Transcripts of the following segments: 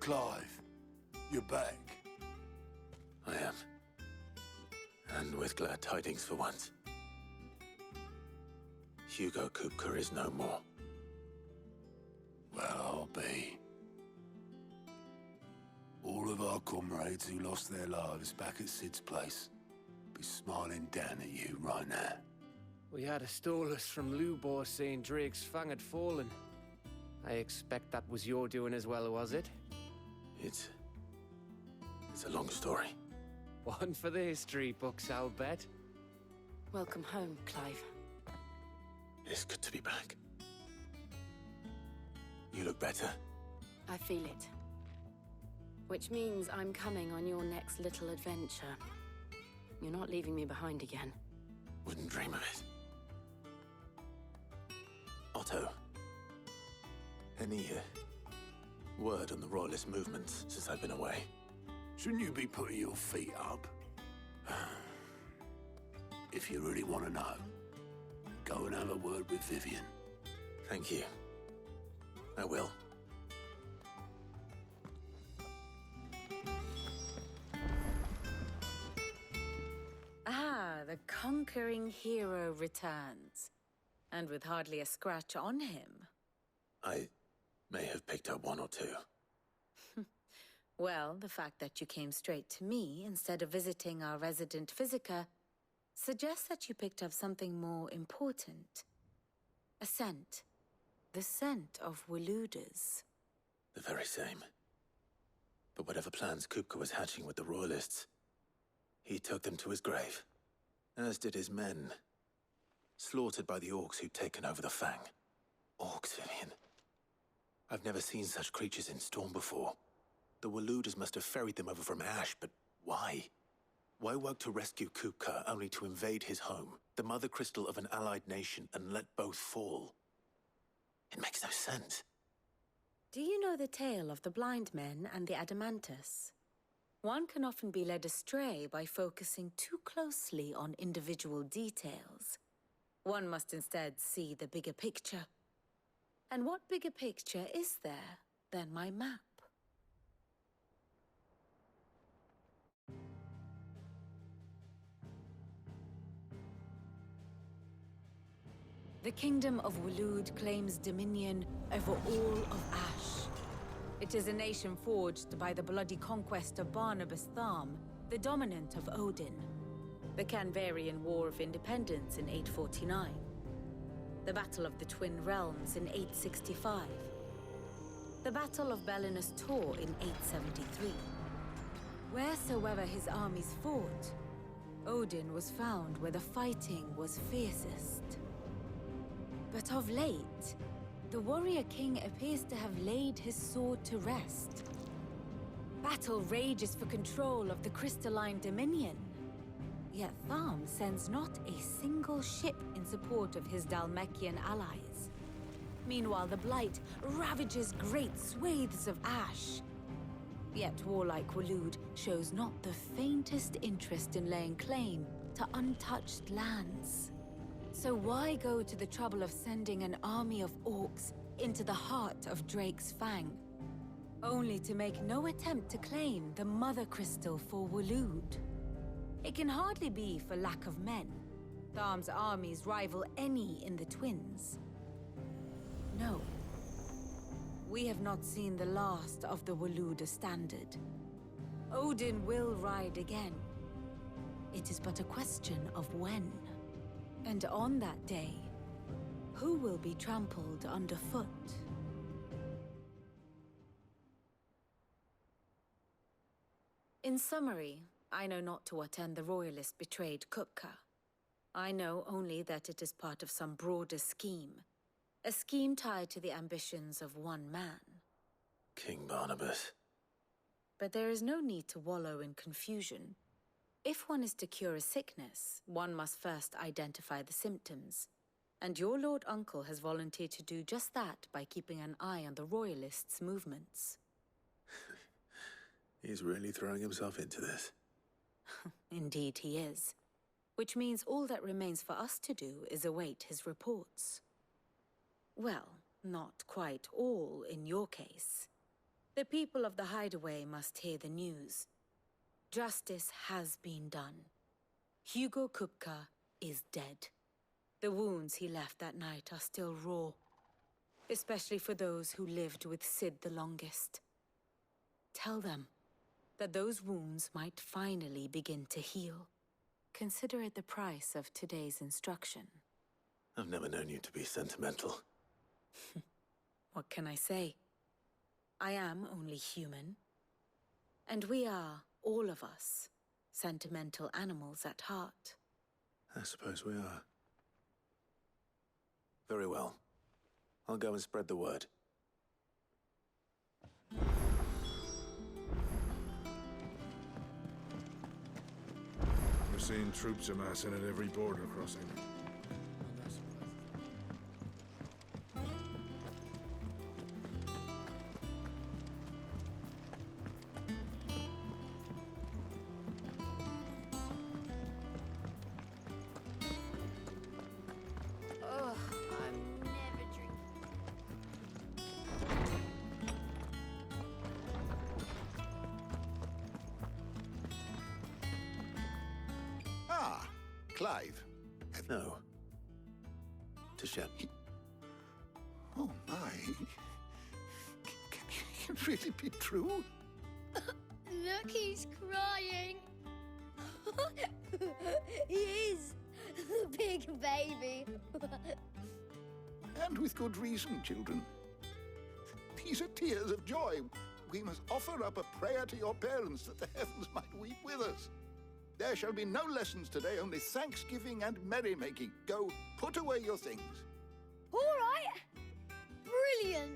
Clive, you're back. I am. And with glad tidings for once. Hugo Kupka is no more. Well, I'll be. All of our comrades who lost their lives back at Sid's place be smiling down at you right now. We had a stolus from Lubor saying Drake's fang had fallen. I expect that was your doing as well, was it? It's a long story. One for the history books, I'll bet. Welcome home, Clive. It's good to be back. You look better. I feel it. Which means I'm coming on your next little adventure. You're not leaving me behind again. Wouldn't dream of it. Otto. Any word on the Royalist movements since I've been away? Shouldn't you be putting your feet up? If you really want to know, go and have a word with Vivian. Thank you. I will. Ah, the conquering hero returns. And with hardly a scratch on him. I may have picked up one or two. Well, the fact that you came straight to me instead of visiting our resident physiker suggests that you picked up something more important. A scent. The scent of Waludas. The very same. But whatever plans Kupka was hatching with the Royalists, he took them to his grave. As did his men. Slaughtered by the orcs who'd taken over the Fang. Orcs, Vivian. I've never seen such creatures in Storm before. The Waludas must have ferried them over from Ash, but why? Why work to rescue Kupka only to invade his home, the mother crystal of an allied nation, and let both fall? It makes no sense. Do you know the tale of the blind men and the Adamantus? One can often be led astray by focusing too closely on individual details. One must instead see the bigger picture. And what bigger picture is there than my map? The Kingdom of Waloed claims dominion over all of Ash. It is a nation forged by the bloody conquest of Barnabas Tharm, the dominant of Odin. The Canvarian War of Independence in 849. The Battle of the Twin Realms in 865. The Battle of Belinus Tor in 873. Wheresoever his armies fought, Odin was found where the fighting was fiercest. But of late, the warrior king appears to have laid his sword to rest. Battle rages for control of the crystalline dominion. Yet Tharm sends not a single ship in support of his Dhalmekian allies. Meanwhile, the Blight ravages great swathes of Ash. Yet warlike Waloed shows not the faintest interest in laying claim to untouched lands. So why go to the trouble of sending an army of orcs into the heart of Drake's Fang, only to make no attempt to claim the Mother Crystal for Waloed? It can hardly be for lack of men. Tharm's armies rival any in the Twins. No. We have not seen the last of the Waluda standard. Odin will ride again. It is but a question of when. And on that day, who will be trampled underfoot? In summary, I know not to what end the Royalist betrayed Kupka. I know only that it is part of some broader scheme. A scheme tied to the ambitions of one man. King Barnabas. But there is no need to wallow in confusion. If one is to cure a sickness, one must first identify the symptoms. And your Lord Uncle has volunteered to do just that by keeping an eye on the Royalists' movements. He's really throwing himself into this. Indeed he is. Which means all that remains for us to do is await his reports. Well, not quite all in your case. The people of the Hideaway must hear the news. Justice has been done. Hugo Kupka is dead. The wounds he left that night are still raw, especially for those who lived with Sid the longest. Tell them that those wounds might finally begin to heal. Consider it the price of today's instruction. I've never known you to be sentimental. What can I say? I am only human. And we are, all of us, sentimental animals at heart. I suppose we are. Very well. I'll go and spread the word. We're seeing troops amassing at every border crossing. Ugh, I'm never drinking. Ah, Clive. No. To Shep. Oh, my. Can it really be true? Look, he's crying. He is. The big baby. And with good reason, children. These are tears of joy. We must offer up a prayer to your parents that the heavens might weep with us. There shall be no lessons today, only thanksgiving and merrymaking. Go, put away your things. All right. Brilliant.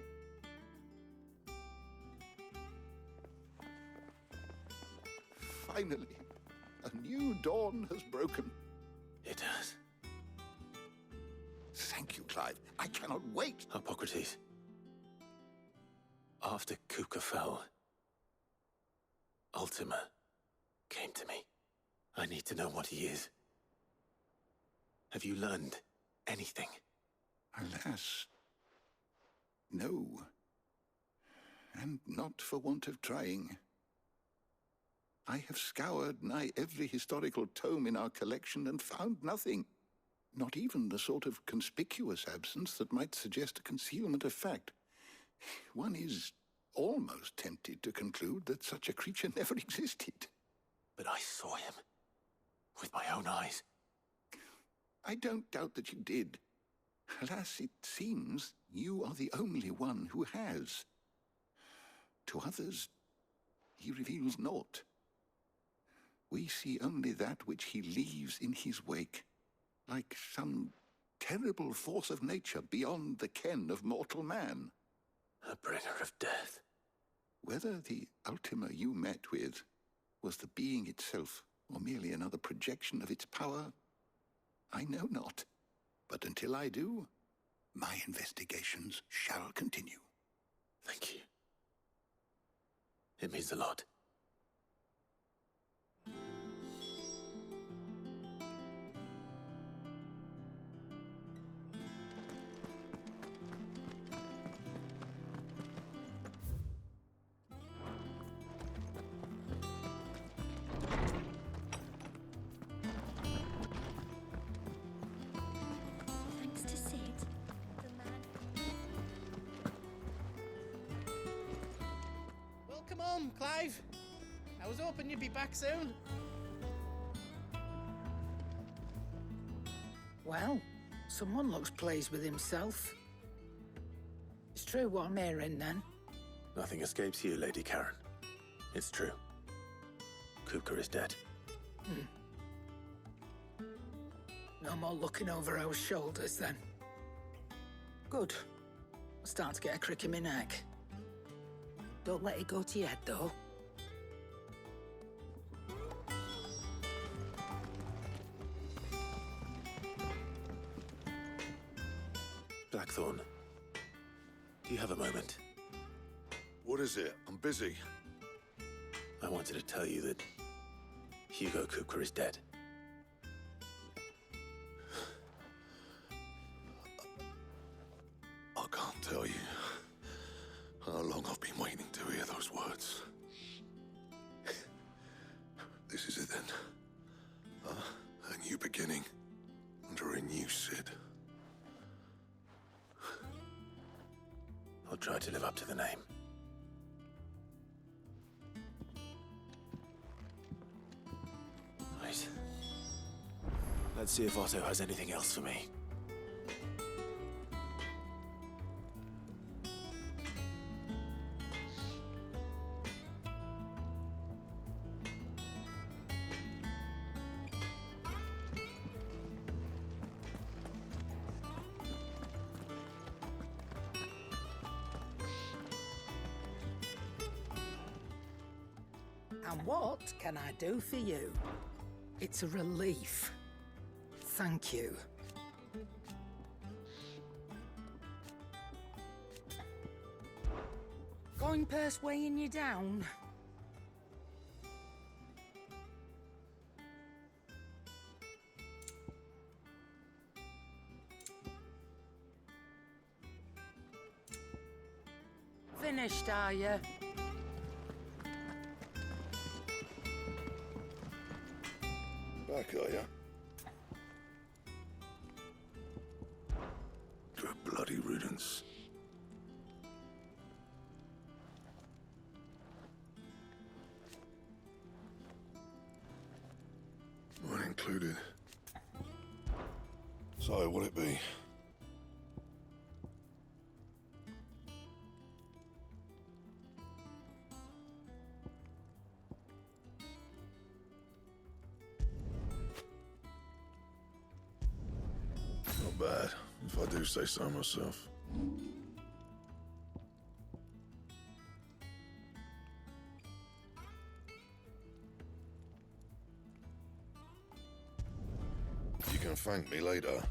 Finally, a new dawn has broken. It has. Thank you, Clive. I cannot wait. Hippocrates. After Kupka fell, Ultima came to me. I need to know what he is. Have you learned anything? Alas, no. And not for want of trying. I have scoured nigh every historical tome in our collection and found nothing. Not even the sort of conspicuous absence that might suggest a concealment of fact. One is almost tempted to conclude that such a creature never existed. But I saw him. With my own eyes. I don't doubt that you did. Alas, it seems you are the only one who has. To others, he reveals naught. We see only that which he leaves in his wake, like some terrible force of nature beyond the ken of mortal man. A bringer of death. Whether the Ultima you met with was the being itself, or merely another projection of its power, I know not. But until I do, my investigations shall continue. Thank you. It means a lot. Thanks to Sid, the man. Welcome home, Clive. I was hoping you'd be back soon. Well, someone looks pleased with himself. It's true what I'm hearing, then. Nothing escapes you, Lady Karen. It's true. Kupka is dead. No more looking over our shoulders, then. Good. I'm starting to get a crick in my neck. Don't let it go to your head, though. Blackthorn, do you have a moment? What is it? I'm busy. I wanted to tell you that Hugo Kupka is dead. I can't tell you how long I've been waiting to hear those those words. This is it then. A new beginning. Under a new Cid. I'll try to live up to the name. Right. Let's see if Otto has anything else for me. And what can I do for you? It's a relief. Thank you. Going purse weighing you down? Finished, are you? Back, are ya? Good bloody riddance. Mine included. So, what'll it be? Not bad, if I do say so myself. You can thank me later.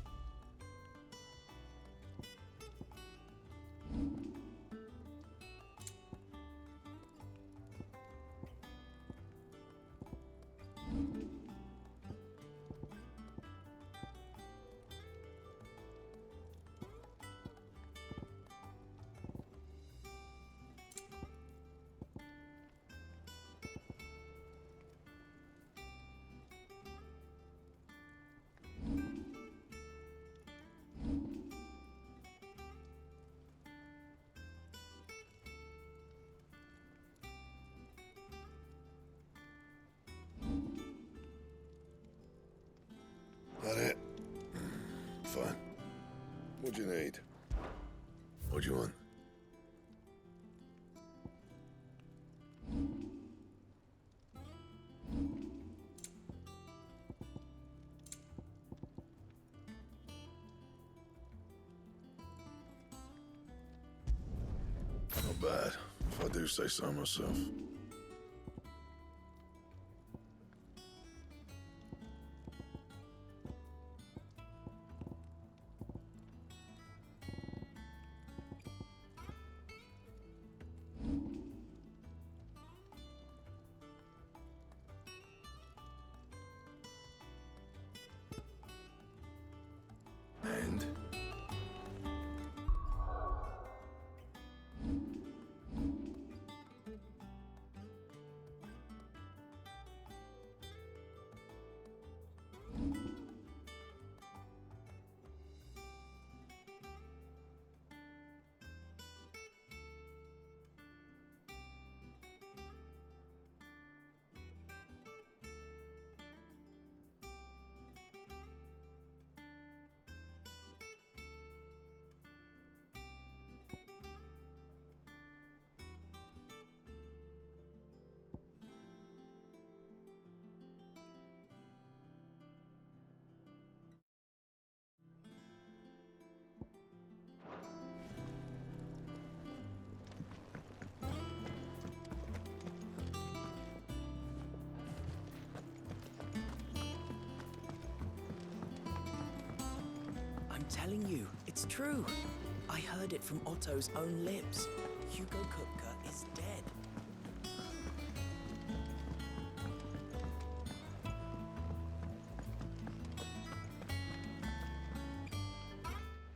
That it? Fine. What do you need? What do you want? Not bad, if I do say so myself. And? I'm telling you, it's true. I heard it from Otto's own lips. Hugo Kupka is dead.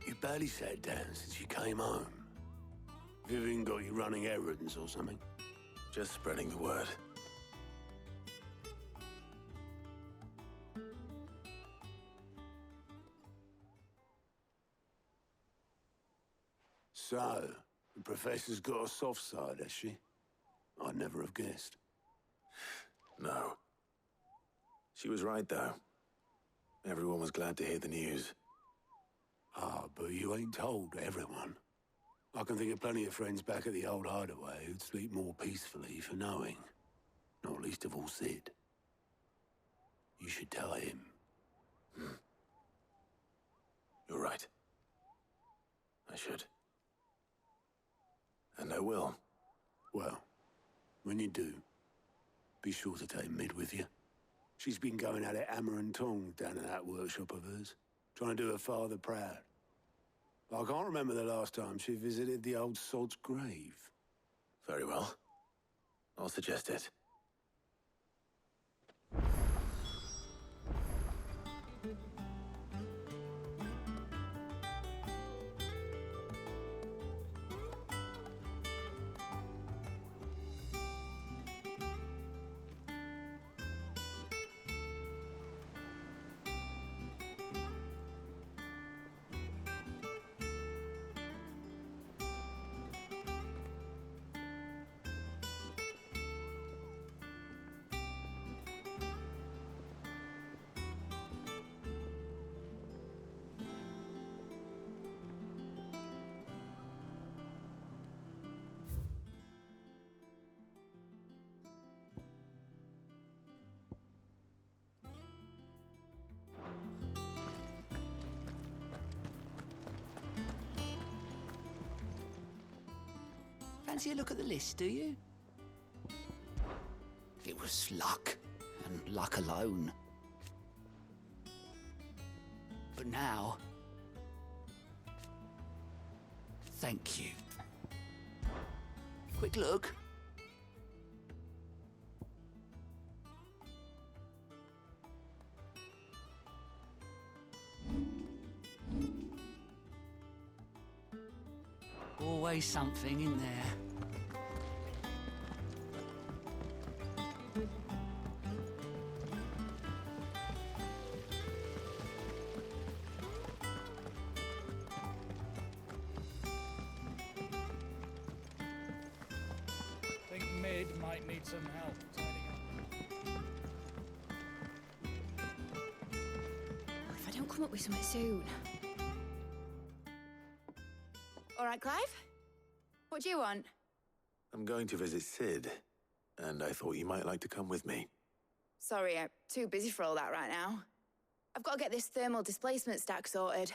You barely sat down since you came home. Vivian got you running errands or something? Just spreading the word. So, the Professor's got a soft side, has she? I'd never have guessed. No. She was right, though. Everyone was glad to hear the news. Ah, but you ain't told everyone. I can think of plenty of friends back at the old hideaway who'd sleep more peacefully for knowing. Not least of all Sid. You should tell him. You're right. I should. And I will. Well, when you do, be sure to take Mid with you. She's been going at it hammer and tongs down in that workshop of hers, trying to do her father proud. I can't remember the last time she visited the old sod's grave. Very well. I'll suggest it. Fancy a look at the list, do you? It was luck, and luck alone. But now... thank you. Quick look. Always something in there. I think Mid might need some help tidying up. If I don't come up with something soon. All right, Clive? What do you want? I'm going to visit Sid, and I thought you might like to come with me. Sorry, I'm too busy for all that right now. I've got to get this thermal displacement stack sorted.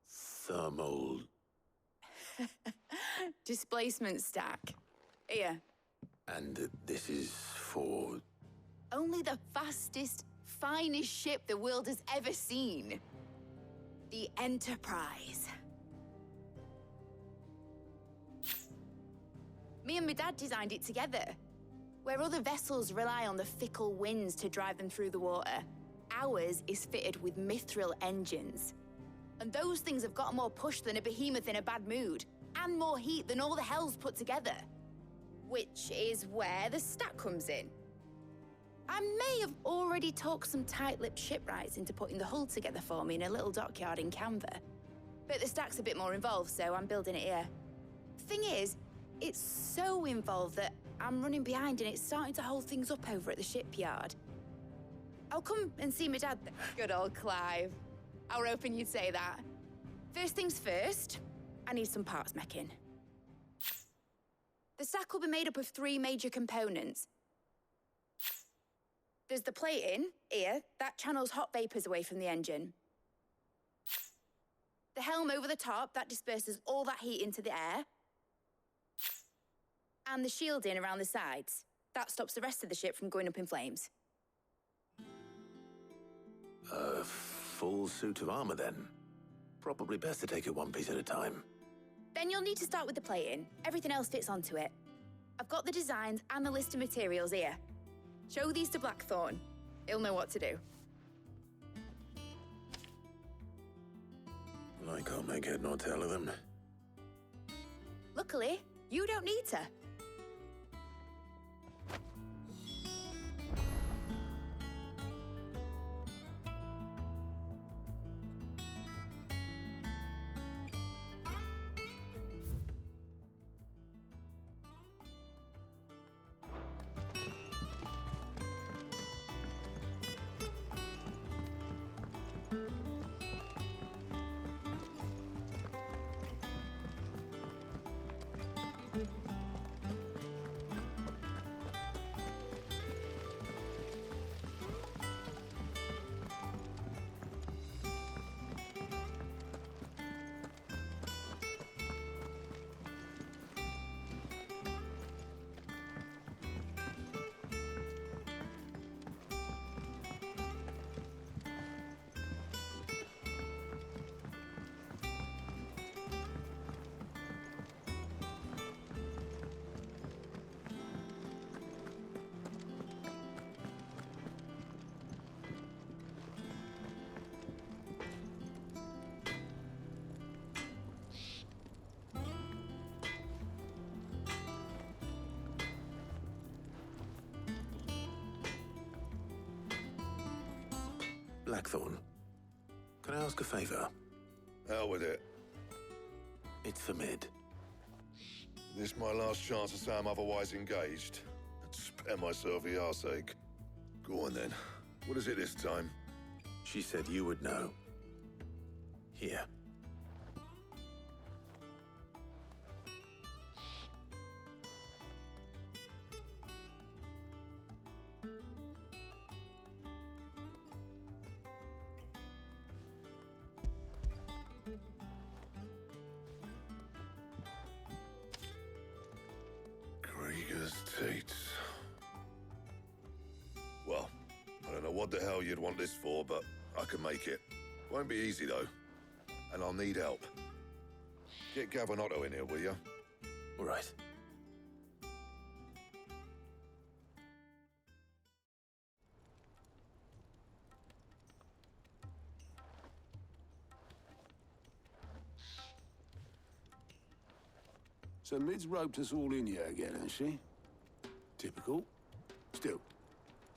Thermal... Displacement stack. Here. And this is for... Only the fastest, finest ship the world has ever seen. The Enterprise. Me and my dad designed it together. Where other vessels rely on the fickle winds to drive them through the water, ours is fitted with mithril engines. And those things have got more push than a behemoth in a bad mood, and more heat than all the hells put together. Which is where the stack comes in. I may have already talked some tight-lipped shipwrights into putting the hull together for me in a little dockyard in Canva. But the stack's a bit more involved, so I'm building it here. Thing is, it's so involved that I'm running behind and it's starting to hold things up over at the shipyard. I'll come and see my dad. Good old Clive. I were hoping you'd say that. First things first, I need some parts meching. The stack will be made up of 3 major components. There's the plating, here, that channels hot vapors away from the engine. The helm over the top, that disperses all that heat into the air. And the shielding around the sides. That stops the rest of the ship from going up in flames. A full suit of armor, then. Probably best to take it one piece at a time. Then you'll need to start with the plating. Everything else fits onto it. I've got the designs and the list of materials here. Show these to Blackthorn. He'll know what to do. I can't make head nor tail of them. Luckily, you don't need to. Blackthorn, can I ask a favor? Hell with it. It's for Mid. This my last chance to say I'm otherwise engaged. I'd spare myself the arseache. Go on then. What is it this time? She said you would know. Here. Krieger's Tates. Well, I don't know what the hell you'd want this for, but I can make it. Won't be easy, though. And I'll need help. Get Gavin-Otto in here, will you? All right. So Mid's roped us all in here again, has she? Typical. Still,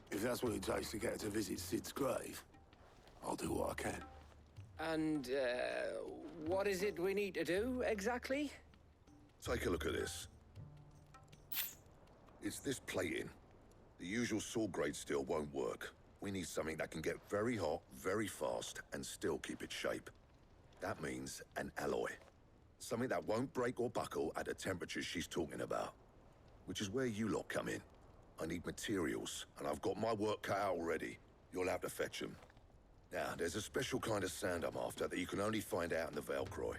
if that's what it takes to get her to visit Sid's grave, I'll do what I can. And, what is it we need to do, exactly? Take a look at this. It's this plating. The usual sword grade steel won't work. We need something that can get very hot, very fast, and still keep its shape. That means an alloy. Something that won't break or buckle at the temperatures she's talking about. Which is where you lot come in. I need materials, and I've got my work cut out already. You'll have to fetch them. Now, there's a special kind of sand I'm after that you can only find out in the Valcroy.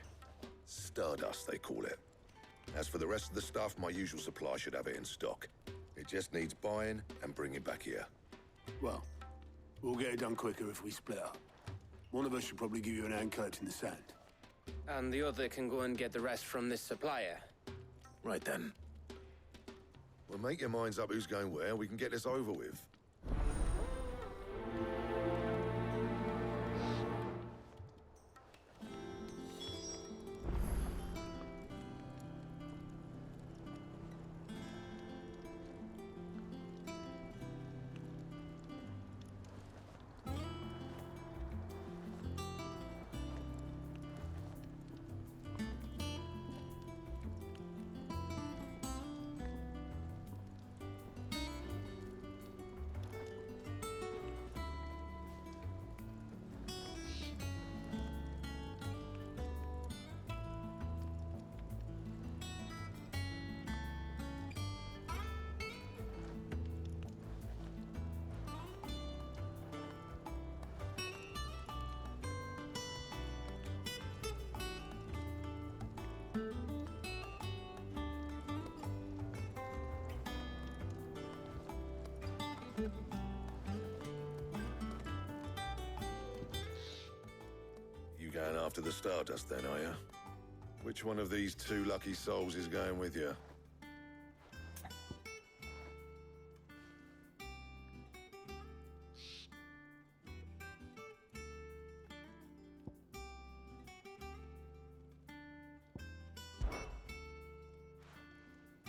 Stardust, they call it. As for the rest of the stuff, my usual supply should have it in stock. It just needs buying and bringing back here. Well, we'll get it done quicker if we split up. One of us should probably give you an hand collecting the sand. And the other can go and get the rest from this supplier. Right then. Well, make your minds up who's going where, we can get this over with. You going after the Stardust then, are you? Which one of these two lucky souls is going with you?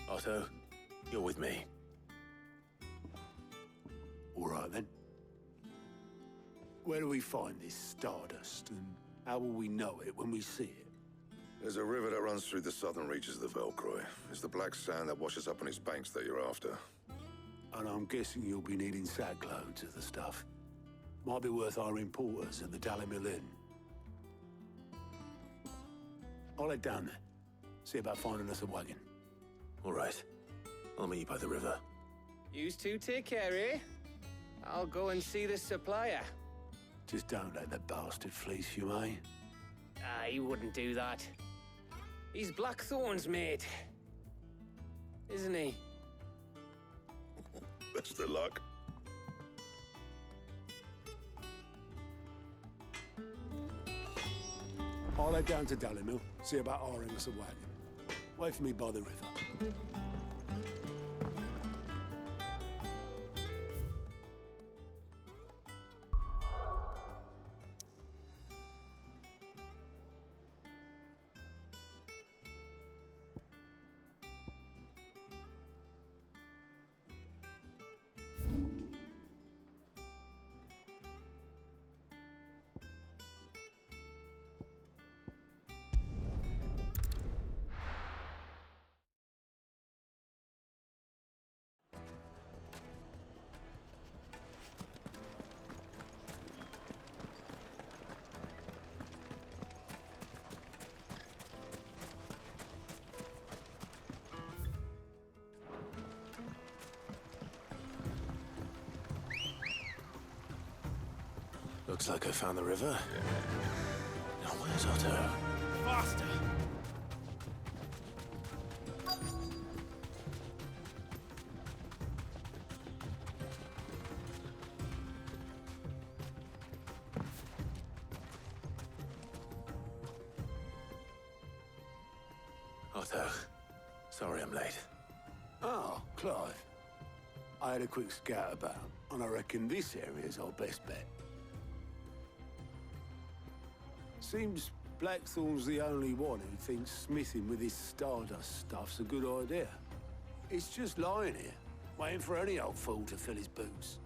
Otto, you're with me. All right, then. Where do we find this Stardust, and how will we know it when we see it? There's a river that runs through the southern reaches of the Valcroy. It's the black sand that washes up on its banks that you're after. And I'm guessing you'll be needing sackloads of the stuff. Might be worth hiring porters at the Dalimil Inn. I'll head down there. See about finding us a wagon. All right. I'll meet you by the river. Yous two take care, eh? I'll go and see the supplier. Just don't let the bastard fleece you, eh? Ah, he wouldn't do that. He's Blackthorn's mate. Isn't he? Best of luck. I'll head down to Dalimil, see about hiring us a wagon. Wait for me by the river. Looks like I found the river. Now where's Otto? Faster! Otto, sorry I'm late. Oh, Clive. I had a quick scout about, and I reckon this area's our best bet. Seems Blackthorn's the only one who thinks smithing with his Stardust stuff's a good idea. It's just lying here, waiting for any old fool to fill his boots.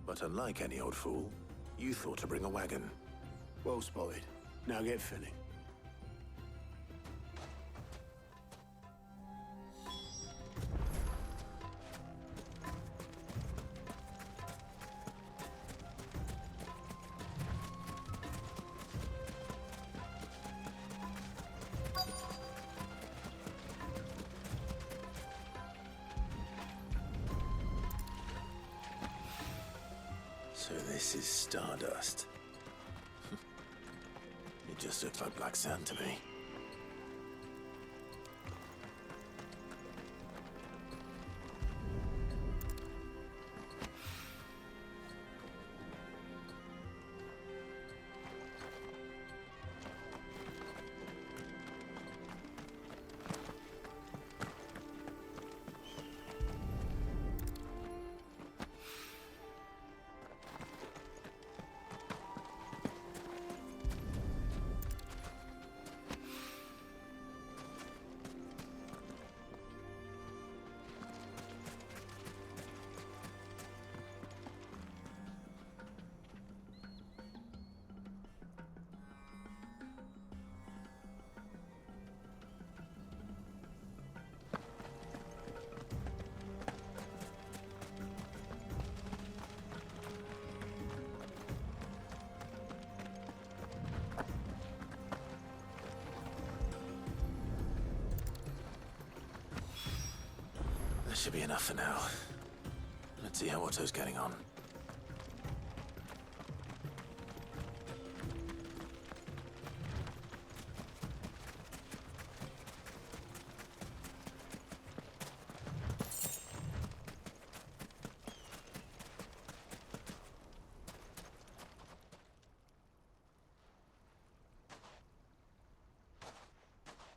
But unlike any old fool, you thought to bring a wagon. Well spotted. Now get filling. So this is Stardust. It just looks like black sand to me. That should be enough for now. Let's see how Otto's getting on.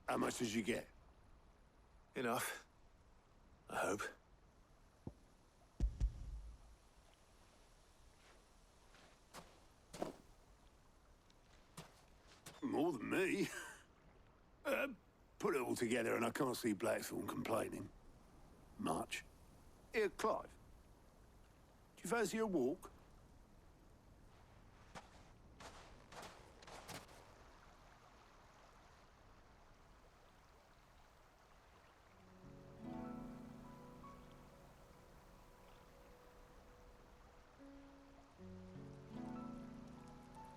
How much did you get? Enough. I hope. More than me. Put it all together and I can't see Blackthorn complaining. Much. Here, Clive. Do you fancy a walk?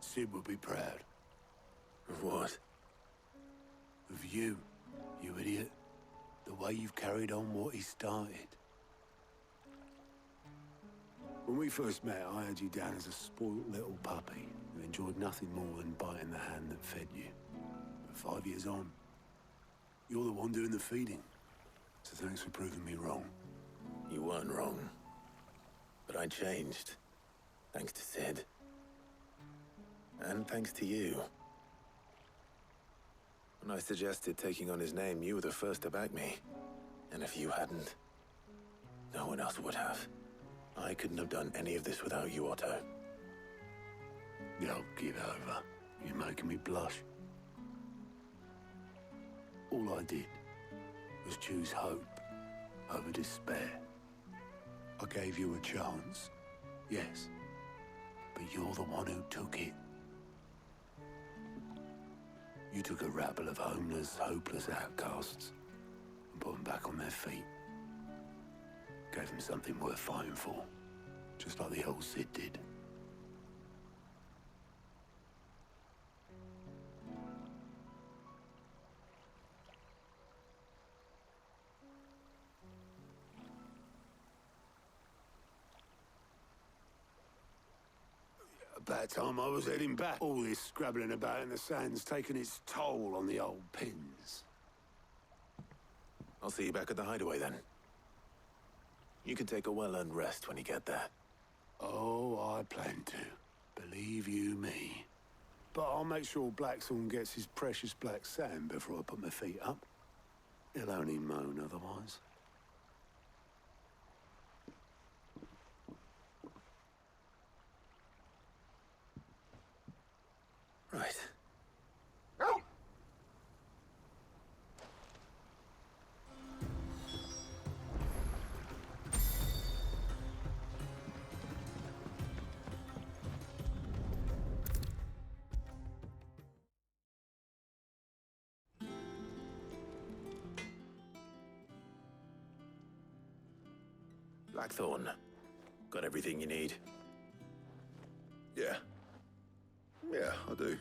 Sid would be proud. Of what? Of you, you idiot. The way you've carried on what he started. When we first met, I had you down as a spoilt little puppy who enjoyed nothing more than biting the hand that fed you. But 5 years on, you're the one doing the feeding. So thanks for proving me wrong. You weren't wrong. But I changed. Thanks to Sid. And thanks to you. When I suggested taking on his name, you were the first to back me. And if you hadn't, no one else would have. I couldn't have done any of this without you, Otto. Yo, give over. You're making me blush. All I did was choose hope over despair. I gave you a chance, yes, but you're the one who took it. You took a rabble of homeless, hopeless outcasts and put them back on their feet. Gave them something worth fighting for, just like the old Sid did. About time I was heading back. All this scrabbling about in the sand's taken its toll on the old pins. I'll see you back at the hideaway then. You can take a well-earned rest when you get there. Oh, I plan to. Believe you me. But I'll make sure Blackthorn gets his precious black sand before I put my feet up. He'll only moan otherwise. Right. Blackthorn, got everything you need? Yeah. Yeah, I do.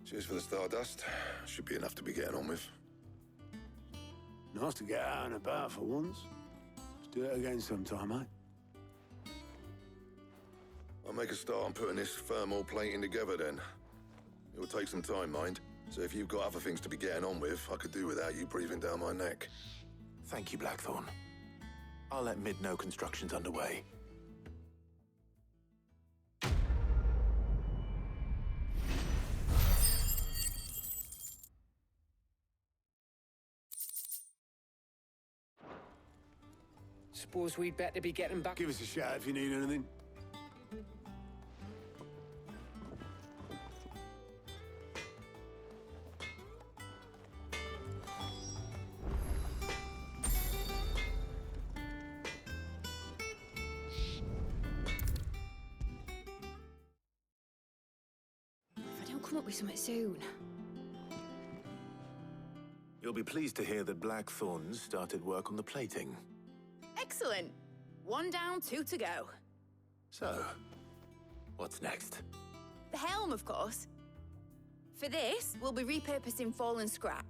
Cheers for the stardust. Should be enough to be getting on with. Nice to get out and about for once. Let's do it again sometime, eh? I'll make a start on putting this thermal plating together then. It will take some time, mind. So if you've got other things to be getting on with, I could do without you breathing down my neck. Thank you, Blackthorn. I'll let Mid know construction's underway. Suppose we'd better be getting back. Give us a shout if you need anything. If I don't come up with something soon. You'll be pleased to hear that Blackthorn's started work on the plating. Excellent. 1 down, 2 to go. So, what's next? The helm, of course. For this, we'll be repurposing fallen scrap.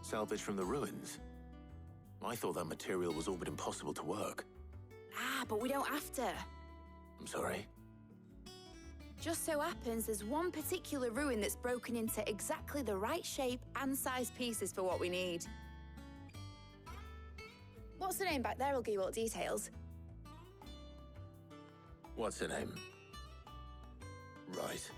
Salvage from the ruins? I thought that material was all but impossible to work. Ah, but we don't have to. I'm sorry? Just so happens there's one particular ruin that's broken into exactly the right shape and size pieces for what we need. What's the name back there? I'll give you all the details. What's her name? Right.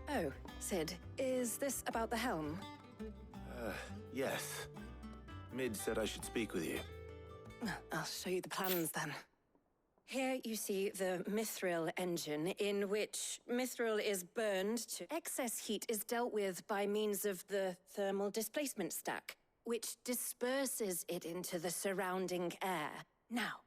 Oh, Sid, is this about the helm? Yes. Mid said I should speak with you. I'll show you the plans then. Here you see the mithril engine, in which mithril is burned to excess heat is dealt with by means of the thermal displacement stack, which disperses it into the surrounding air. Now,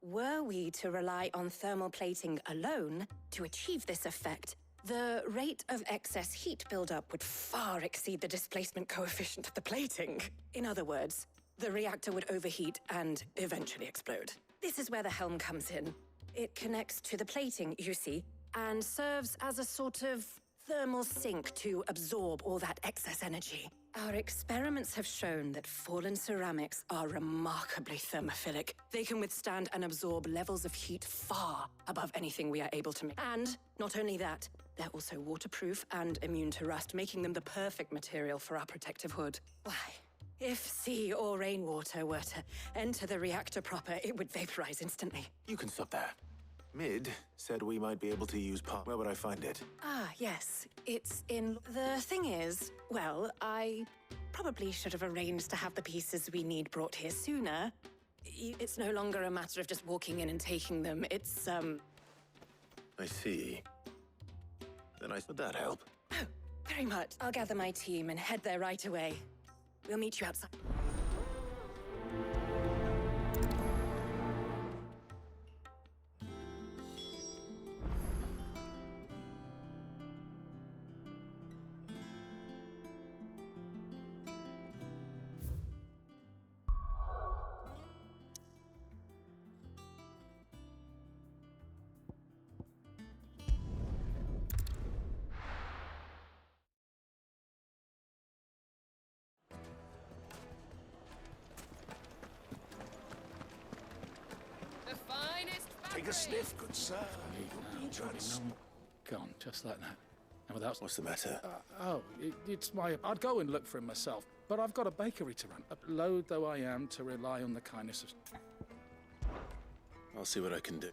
were we to rely on thermal plating alone to achieve this effect, the rate of excess heat buildup would far exceed the displacement coefficient of the plating. In other words, the reactor would overheat and eventually explode. This is where the helm comes in. It connects to the plating, you see, and serves as a sort of thermal sink to absorb all that excess energy. Our experiments have shown that fallen ceramics are remarkably thermophilic. They can withstand and absorb levels of heat far above anything we are able to make. And not only that, they're also waterproof and immune to rust, making them the perfect material for our protective hood. Why? If sea or rainwater were to enter the reactor proper, it would vaporize instantly. You can stop there. Mid said we might be able to use part. Where would I find it? Ah, yes. It's in... The thing is, well, I probably should have arranged to have the pieces we need brought here sooner. It's no longer a matter of just walking in and taking them. It's, I see. Then would that help? Oh, very much. I'll gather my team and head there right away. We'll meet you outside. take a sniff, good sir. Gone, just like that. And without... What's the matter? It's my... I'd go and look for him myself, but I've got a bakery to run. Loath though I am to rely on the kindness of... I'll see what I can do.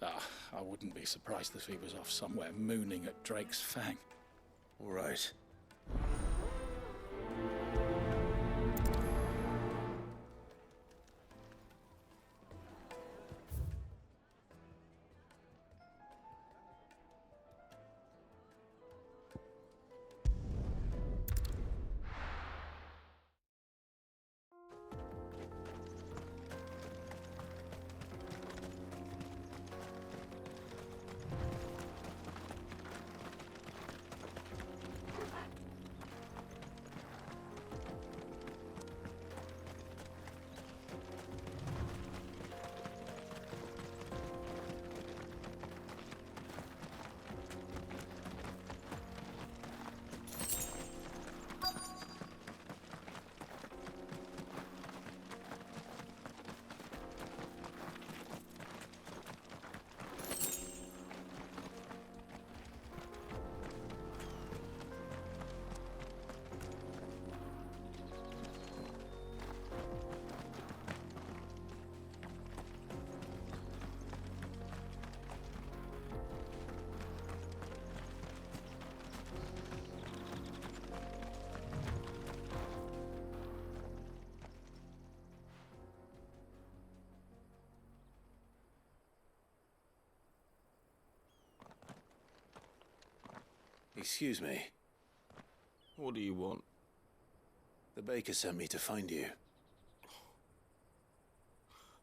I wouldn't be surprised if he was off somewhere mooning at Drake's Fang. All right. Excuse me. What do you want? The baker sent me to find you.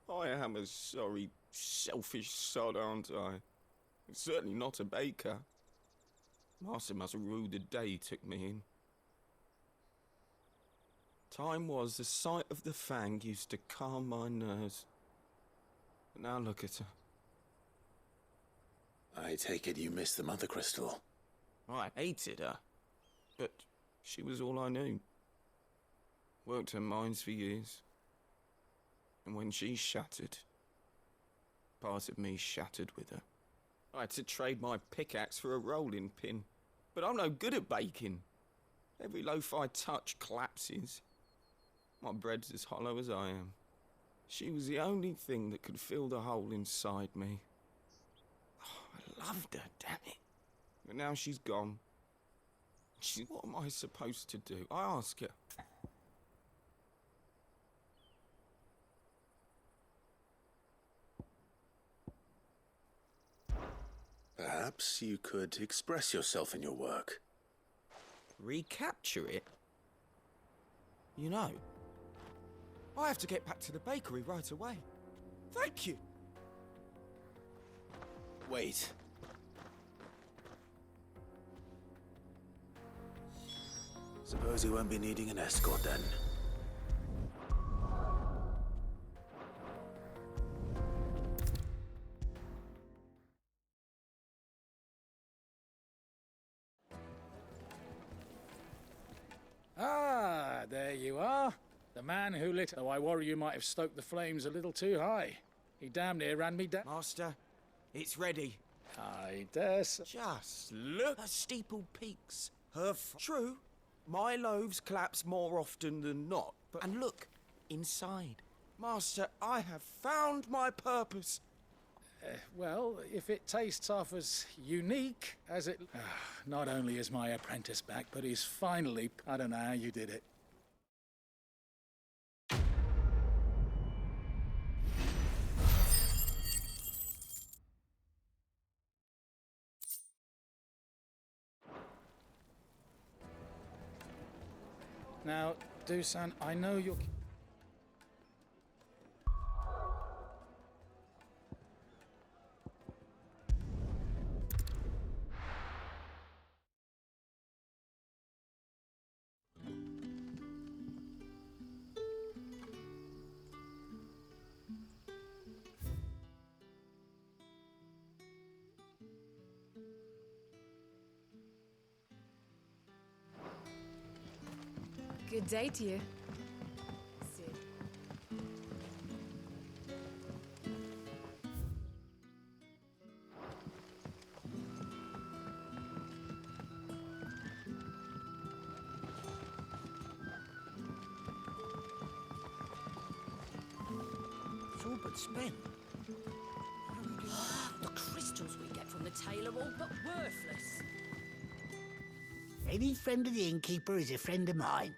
I am a sorry, selfish sod, aren't I? Certainly not a baker. Master must rue the day he took me in. Time was the sight of the Fang used to calm my nerves. But now look at her. I take it you missed the Mother Crystal. I hated her, but she was all I knew. Worked her mines for years. And when she shattered, part of me shattered with her. I had to trade my pickaxe for a rolling pin, but I'm no good at baking. Every loaf I touch collapses. My bread's as hollow as I am. She was the only thing that could fill the hole inside me. Oh, I loved her, damn it. But now she's gone. What am I supposed to do? I ask her. Perhaps you could express yourself in your work. Recapture it? You know, I have to get back to the bakery right away. Thank you. Wait. Suppose you won't be needing an escort then. Ah, there you are. The man who lit... Though I worry you might have stoked the flames a little too high. He damn near ran me down. Master, it's ready. I dare say. Just look at steeple peaks. True, my loaves collapse more often than not. And look, inside. Master, I have found my purpose. Well, if it tastes half as unique as it... not only is my apprentice back, but he's finally... I don't know how you did it. Now, Dusan, I know you're... Good day to you. could spin. The crystals we get from the tail are all but worthless. Any friend of the innkeeper is a friend of mine.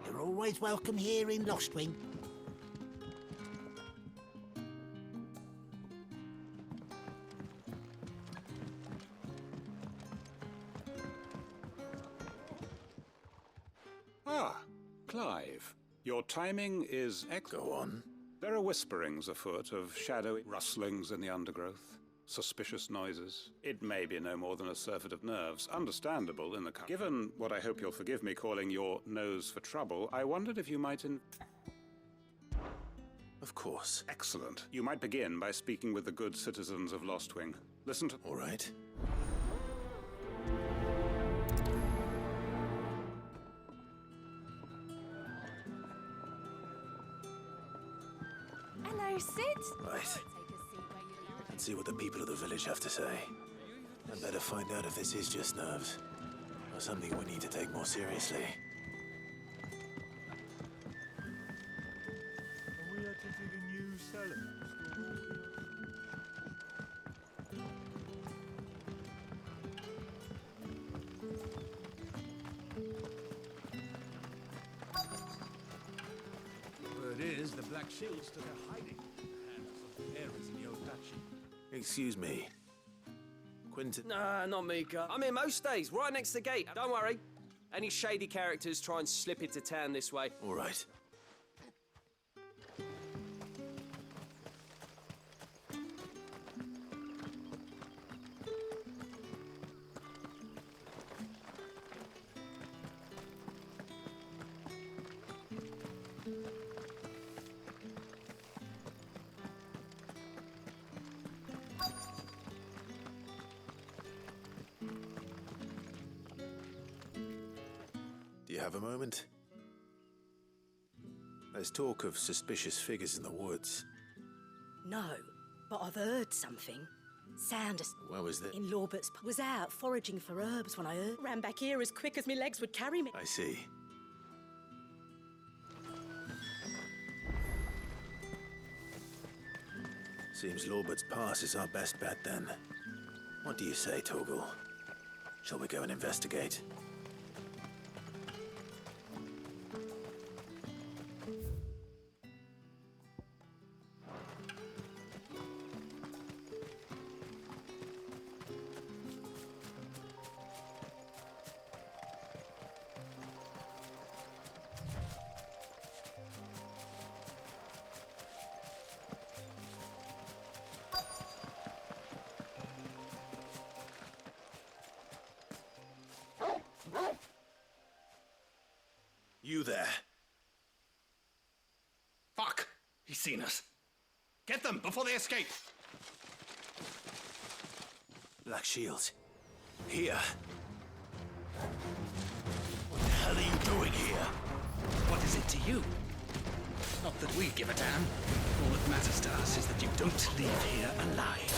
You're always welcome here in Lostwing. Ah, Clive. Your timing is Go on. There are whisperings afoot of shadowy rustlings in the undergrowth, suspicious noises. It may be no more than a surfeit of nerves, understandable in the Given what I hope you'll forgive me calling your nose for trouble, I wondered if you might Of course. Excellent. You might begin by speaking with the good citizens of Lostwing. Listen to... All right. Hello, Sid. Right. Let's see what the people of the village have to say. I'd better find out if this is just nerves, or something we need to take more seriously. We are taking a new cellar. Word is the Black Shields took a hiding in the hands of the heirs in the old duchy. Excuse me. Quentin... Nah, not Mika. I'm here most days, right next to the gate. Don't worry. Any shady characters try and slip into town this way. All right. Do you have a moment? There's talk of suspicious figures in the woods. No, but I've heard something. Sound Where was that? in Lorbert's was out foraging for herbs when I heard. Ran back here as quick as my legs would carry me. I see. Seems Lorbert's Pass is our best bet then. What do you say, Torgal? Shall we go and investigate? You there. Fuck! He's seen us. Get them before they escape! Black Shields. Here. What the hell are you doing here? What is it to you? Not that we give a damn. All that matters to us is that you don't leave here alive.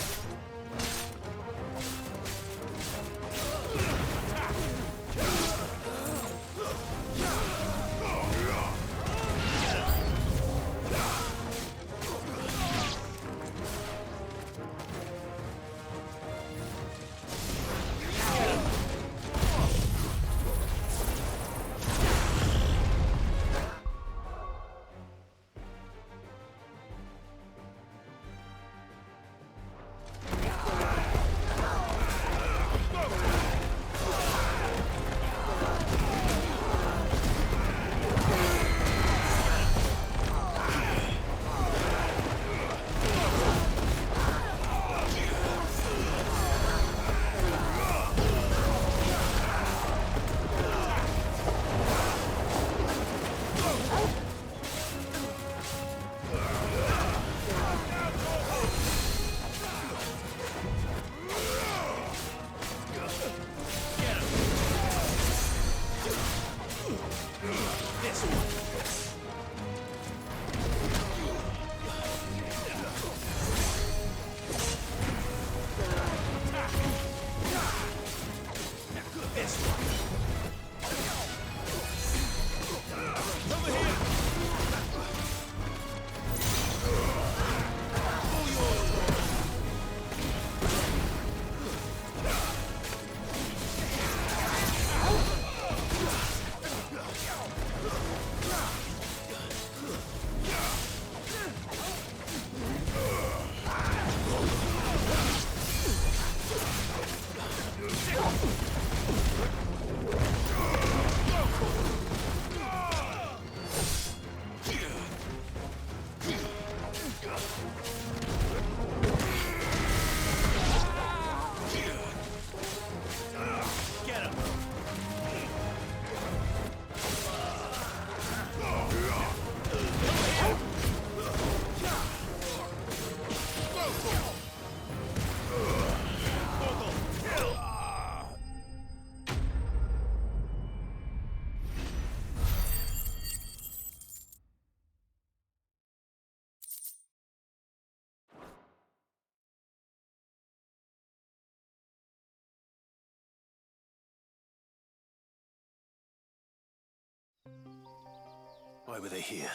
Why were they here?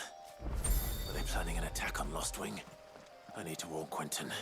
Were they planning an attack on Lostwing? I need to warn Quentin.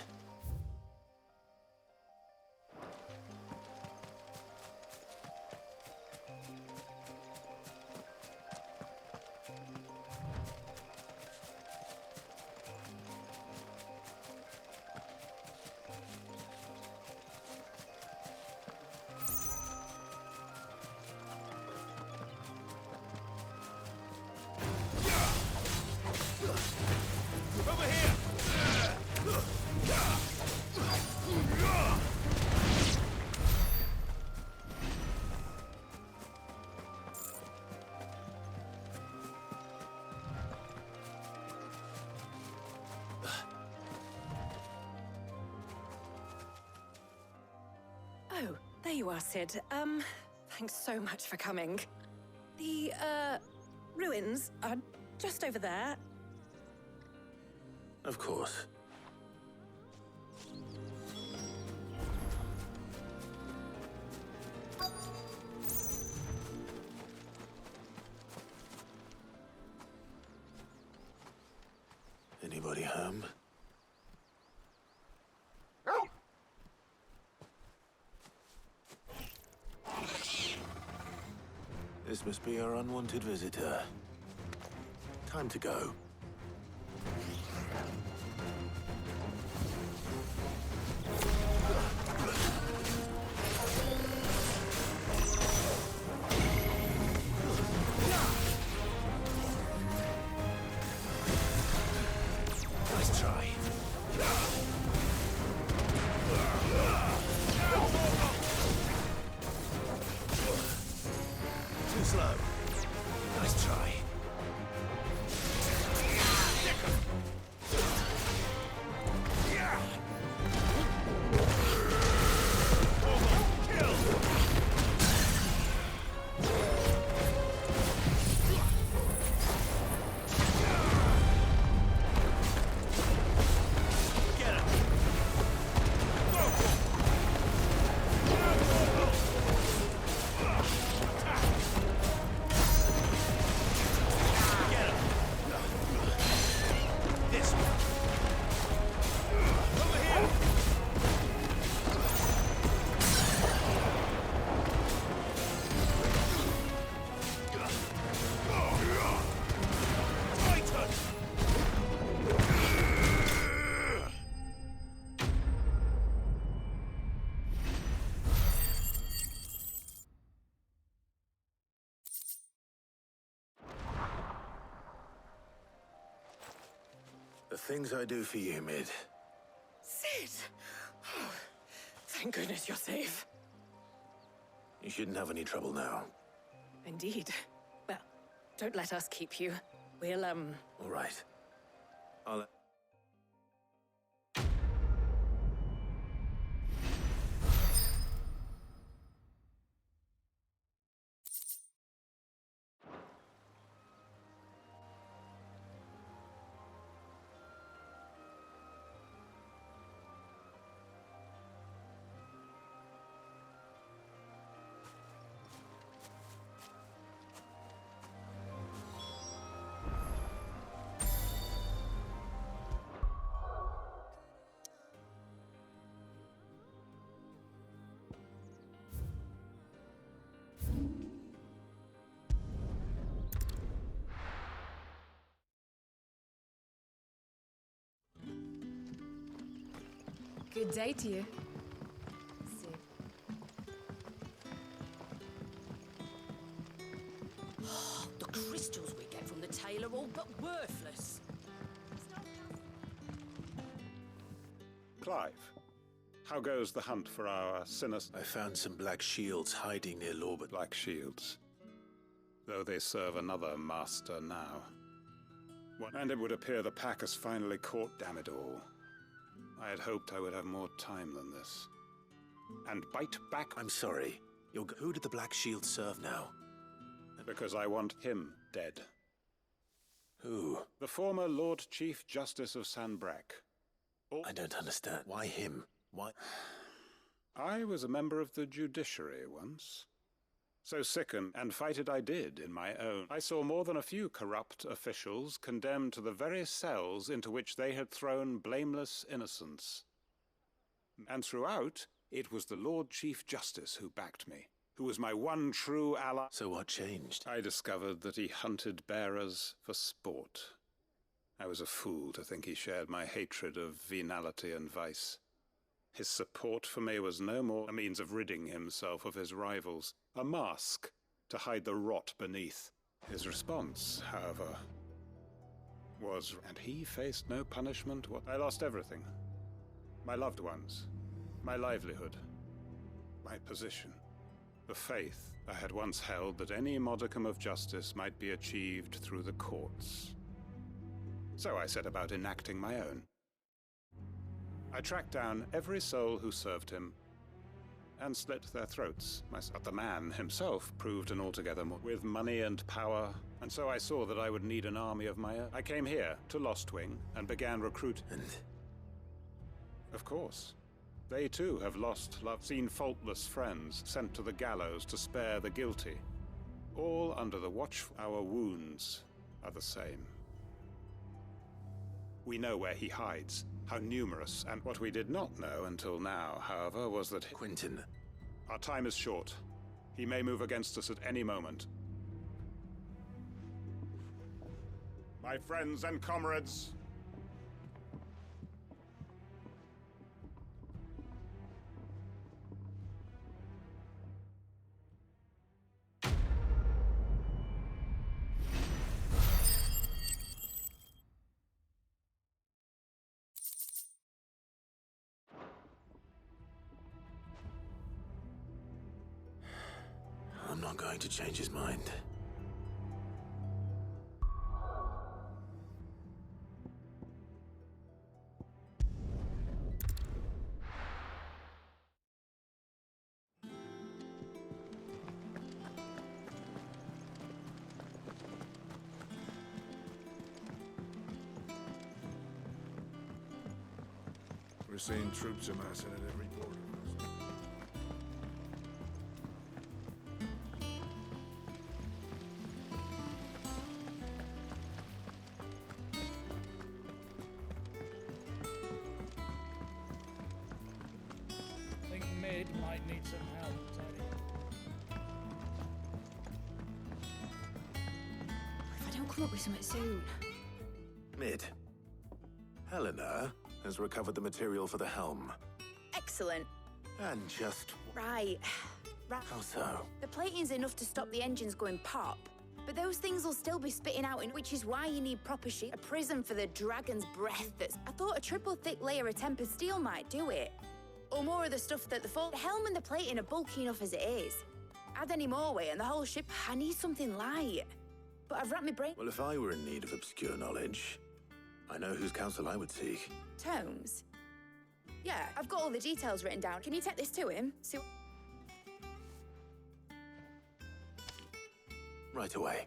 Oh, there you are, Sid. Thanks so much for coming. The, ruins are just over there. Of course. Anybody home? This must be our unwanted visitor. Time to go. Nice try. Too slow. Nice try. The things I do for you, Mid. Sid! Oh, thank goodness you're safe. You shouldn't have any trouble now. Indeed. Well, don't let us keep you. We'll, All right. I'll... Good day to you. The crystals we get from the tail are all but worthless. Clive, how goes the hunt for our sinister... I found some black shields hiding near Lorbert. Black shields. Though they serve another master now. And it would appear the pack has finally caught Damidor. I had hoped I would have more time than this. And bite back... I'm sorry. Who did the black shield serve now? Because I want him dead. Who? The former Lord Chief Justice of Sanbreque. I don't understand. Why him? Why? I was a member of the judiciary once. So sicken, and fight it I did in my own. I saw more than a few corrupt officials condemned to the very cells into which they had thrown blameless innocents. And throughout, it was the Lord Chief Justice who backed me, who was my one true ally. So what changed? I discovered that he hunted bearers for sport. I was a fool to think he shared my hatred of venality and vice. His support for me was no more a means of ridding himself of his rivals, a mask to hide the rot beneath. His response, however, was, and he faced no punishment. I lost everything. My loved ones, my livelihood, my position, the faith I had once held that any modicum of justice might be achieved through the courts. So I set about enacting my own. I tracked down every soul who served him and slit their throats. But the man himself proved an altogether more with money and power, and so I saw that I would need an army of my own. I came here to Lostwing and began recruiting. And of course, they too have lost love, seen faultless friends sent to the gallows to spare the guilty, all under the watch. Our wounds are the same. We know where he hides, how numerous, and what we did not know until now, however, was that Quentin. Our time is short. He may move against us at any moment. My friends and comrades, I'm not going to change his mind. We're seeing troops amassing at every border. I think Mid might need some help, Tony. If I don't come up with something soon. Mid. Helena has recovered the material for the helm. Excellent. And just... Right. How so? The plating's enough to stop the engines going pop, but those things will still be spitting out, which is why you need proper sheet. A prism for the dragon's breath that's... I thought a triple thick layer of tempered steel might do it. Or more of the stuff that the helm and the plating are bulky enough as it is. Add any more weight and the whole ship... I need something light. But I've wrapped my brain... Well, if I were in need of obscure knowledge, I know whose counsel I would seek. Tomes? Yeah, I've got all the details written down. Can you take this to him? See... Right away.